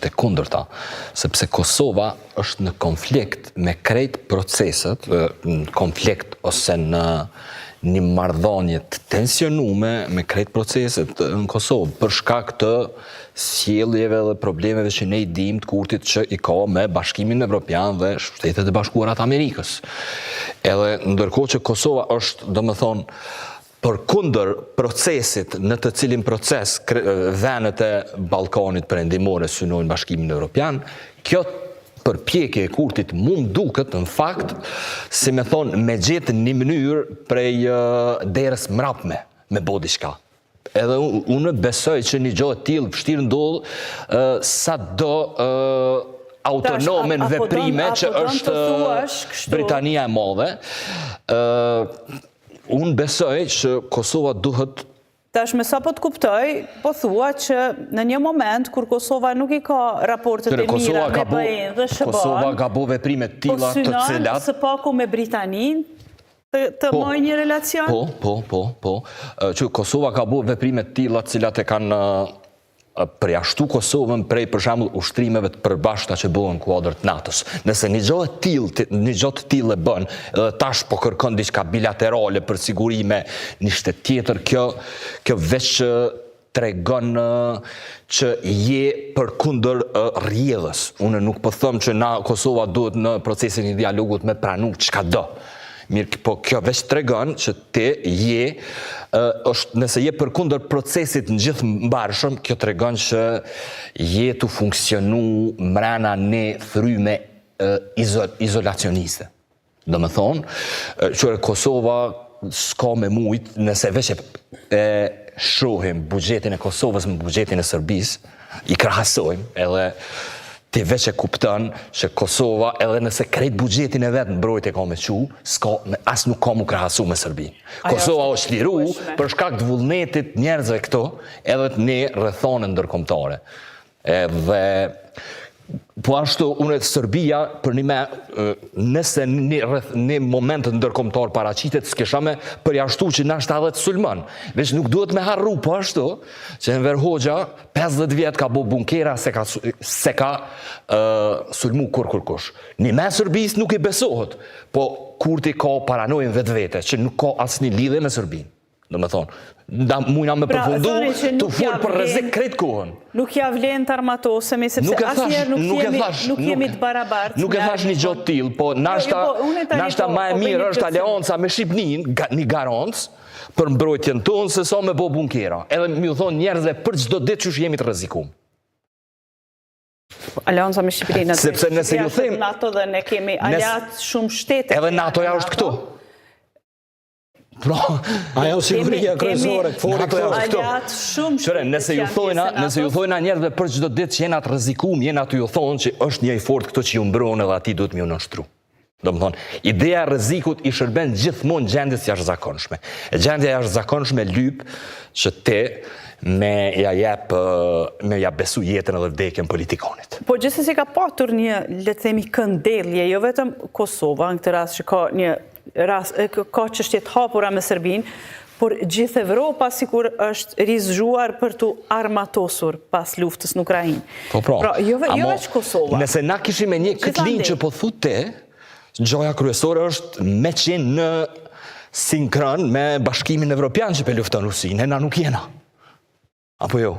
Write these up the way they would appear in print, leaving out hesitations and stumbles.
e kundërta, sepse Kosova është në konflikt me krejt proceset, në konflikt ose në një marrëdhënie të tensionume me krejt proceset në Kosovë, për shkak të sjelljeve dhe problemeve që ne i dim të kurtit që i ka me Bashkimin Evropian dhe Shtetet e Bashkuara të Amerikës. Edhe ndërkohë që Kosova është, domethënë, përkundër procesit në të cilin proces vendet e Ballkanit perëndimore synojnë Bashkimin Evropian, kjo përpjekje e kurtit mund duket në fakt, si me thonë, me gjetë një mënyrë prej derës mrapme me bo diçka. Edhe unë besoj që një gjohë t'ilë vështirë ndodhë sa do autonome në veprime që është Britania e Madhe. Unë besoj që Kosova duhet... Tash me sa po të kuptoj, po thua që në një moment kur Kosova nuk i ka raportet e mira me BE-n dhe SBA-n, Kosova ka bo veprime tilla të cilat... Po synon së paku me Britanin të mojë një relacion? Po. Që Kosova ka bo veprime tilla të cilat e kanë përjashtu Kosovën prej për shembull ushtrimeve të përbashkëta që bëhen në kuadër të NATO-s. Nëse një gjë të tillë e bën, edhe tash po kërkon diçka bilaterale për sigurime një shtet tjetër, kjo veç tregon që je përkundër rrjedhës. Unë nuk po them që na Kosova duhet në procesin e dialogut me pranu çka do. Mirë, po kjo veç tregon që ti nëse je përkundër procesit në gjithë mbarshëm, kjo tregon që je të funksionu mrena në thryme izolacioniste. Do me thonë, që Kosova s'ka me mujt, nëse veç e shohim buxhetin e Kosovës me buxhetin e Serbisë, i krahasojmë edhe ti veç e kupton që Kosova, edhe nëse krejt buxhetin e vetë në mbrojtje ka me qu, as nuk ka mu krahasu me Serbinë. Kosova është liru për shkak të vullnetit njerëzve këto, edhe të një rrethone ndërkombëtare. Edhe po ashtu, unë Serbia, për një me, nëse një moment ndërkombëtar paraqitet, s'kesha me përjashtu që nashta edhe të sulmon. Veç nuk duhet me harru, po ashtu, që Enver Hoxha 50 vjet ka bo bunkera se ka sulmu kush. Një me Serbis nuk i besohet, po kurti ka paranojnë vetë, që nuk ka asnjë lidhje me Serbinë. Do me thonë, mujna me përfundu të full për rrezik krejt kohën. Nuk ja vlen të armatosemi, sepse asnjëherë nuk jemi të barabartë. Nuk e thash një gjotë tillë, po nashta ma e mirë është aleanca me Shqipnin, një garancë për mbrojtjen tonë, se sa me bo bunkera. Edhe mi u thonë njerëzve për çdo ditë që jemi të rrezikum. Aleanca me Shqipërinë, sepse nëse ju them NATO dhe ne kemi aleat shumë shtete. Edhe NATO-ja është këtu. Ajo siguria kryesore nëse ju thojna njerëzve për çdo ditë që jena të rrezikum, jena të ju thonë që është një fort këto që ju mbron edhe ati duhet më ju nënshtru. Do më thonë, ideja e rrezikut i shërben gjithmonë gjendjes jashtëzakonshme. E gjendja jashtëzakonshme lyp që te me ja besu jetën edhe vdekjen politikanit. Po gjithsesi ka patur një, le të themi, këndellje, jo vetëm Kosova, në këtë rast që ka çështjet hapura me Serbinë, por gjithë Evropa sikur është rizgjuar për të armatosur pas luftës në Ukrainë. Pra, jo veç Kosova. Nëse na kishim e një këtë linjë që po thute, gjoja kryesore është me qenë në sinkron me Bashkimin Evropian që pe lufton Rusinë, na nuk jena. Apo jo?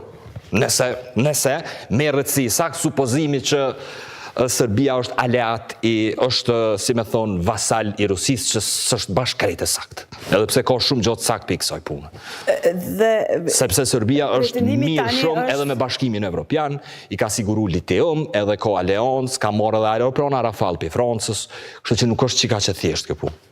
Nëse merret si sakt supozimi që Serbia është aleat është, si me thonë, vasal i Rusisë që s'është bashkë krejt e sakt. Edhe pse ka shumë gjotë sakt për kësaj punë. Sepse Serbia është mirë shumë edhe me Bashkimin Evropian, i ka siguru liteum, edhe ka aleancë, ka marrë edhe aeroplana Rafale për Francës, kështu që nuk është qika që thjesht kjo punë.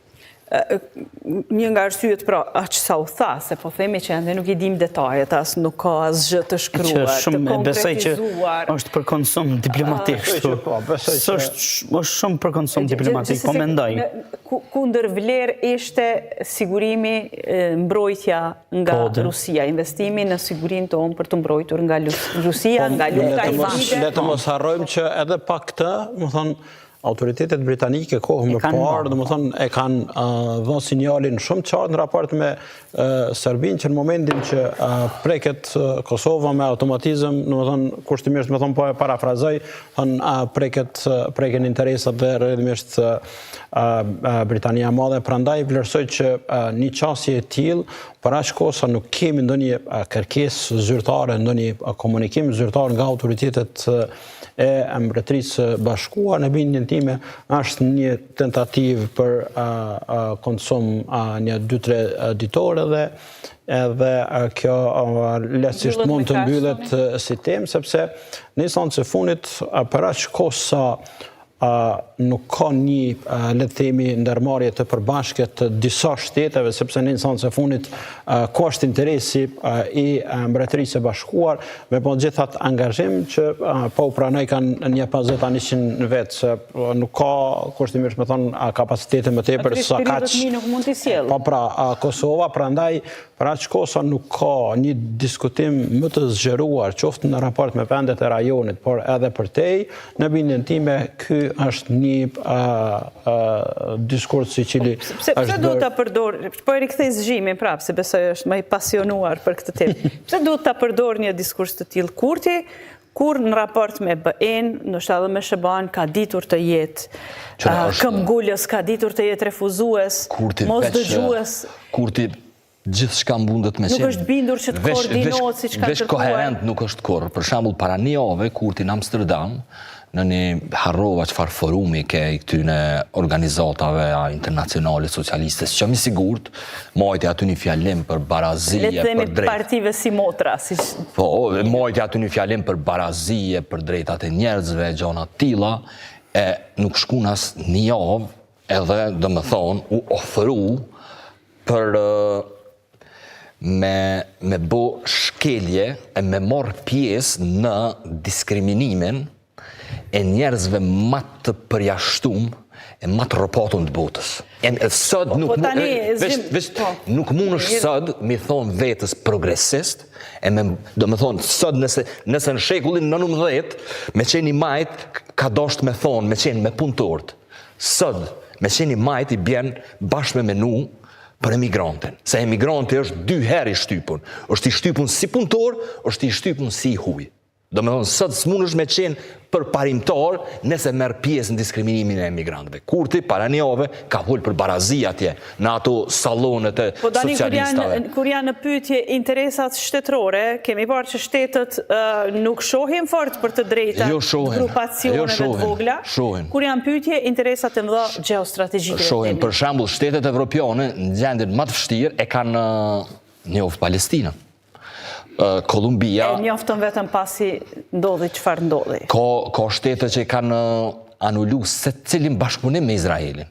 Një nga arsyet, pra, aq sa u tha, se po themi që ende nuk i dim detajet, as nuk ka asgjë të shkruar, të konkretizuar. Është për konsum diplomatik, është shumë për konsum diplomatik, po mendoj. Kundër vlerë ishte sigurimi, mbrojtja nga Rusia, investimi në sigurin tonë për të mbrojtur nga Rusia, nga lufta hibridë. Le të mos harrojmë që edhe pa këtë, më thonë, autoritetet britanike kohë më parë, domethënë e kanë dhënë sinjalin shumë qartë në raport me Serbinë që në momentin që preket Kosova me automatizëm, domethënë kushtimisht më thon po e parafrazoj, preken interesat dhe rrjedhimisht Britania e Madhe, prandaj vlerësoj që një çështje e tillë për aq kohë sa nuk kemi ndonjë kërkesë zyrtare, ndonjë komunikim zyrtar nga autoritetet e Mbretërisë Bashkuar, në bindjen time është një tentativë për konsum një 2-3 ditore dhe edhe kjo lehtësisht mund të mbyllet si temë, sepse në instancën e fundit për aq kohë sa nuk ka një, le të themi, ndërmarrje të përbashkët të disa shteteve, sepse në instancën e fundit ka është interesi i Mbretërisë së Bashkuar me po gjithat angazhim që po u pranoj kanë një 50-100 vetë, se nuk ka kushtimisht me thonë kapacitete më tepër sa kaq. Nuk mund t'i sjellë. Po pra, Kosova, prandaj për aq kohë sa nuk ka një diskutim më të zgjeruar, qoftë në raport me vendet e rajonit, por edhe për tej, në bindjen time ky është një diskurs i cili Pse duhet ta përdor, po e rikthej zgjimin prapë, se besoj është më i pasionuar për këtë temë. Pse duhet ta përdor një diskurs të tillë Kurti, kur në raport me BE-n, ndoshta edhe me SHBA-n, ka ditur të jetë këmbgulës, ka ditur të jetë refuzues, mos dëgjues. Kurti gjithçka mundet me qenë. Nuk është bindur që të koordinohet siç ka kërkuar. Veç koherent nuk është kurrë. Për shembull, para një jave, Kurti në Amsterdam, në një harrova çfarë forumi ke i këtyne organizatave internacionale socialiste, që më sigurt, mojti aty një fjalim për barazije, për drejt. Le të themi partive si motra. Po, mojti aty një fjalim për barazije, për drejtat e njerëzve, gjona tilla, e nuk shkun as një javë, edhe domethënë u ofru për me bo shkelje e me marrë pjesë në diskriminimin e njerëzve më të përjashtum e më të rropatur të botës. Sot nuk mund është sot mi thonë vetës progresist, do me thonë sot nëse në shekullin 19 me qeni majt ka dosht me thonë me qeni me punëtort. Sot me qeni majt i bjen bashkë me menu për emigrantin. Se emigranti është 2 herë i shtypun. Është i shtypun si punëtor, është i shtypun si i huj. Do me thonë, sot s'mun është me qenë për parimtar nëse merë pjesë në diskriminimin e emigrantëve. Kurti, para një ove, ka hull për barazi atje, në ato salonet e socialistave. Kur janë në pyetje interesat shtetërore, kemi parë që shtetët nuk shohin fort për të drejta grupacioneve të vogla. Kur janë pyetje interesat e mëdha gjeostrategjike. Shohin, për shembull, shtetet evropiane, në gjendjen më të vështirë, e kanë njoft Palestinën. Kolumbia... E njoftën vetëm pasi ndodhi çfarë ndodhi. Ka shtete që kanë anullu se cilin bashkëpunim me Izraelin.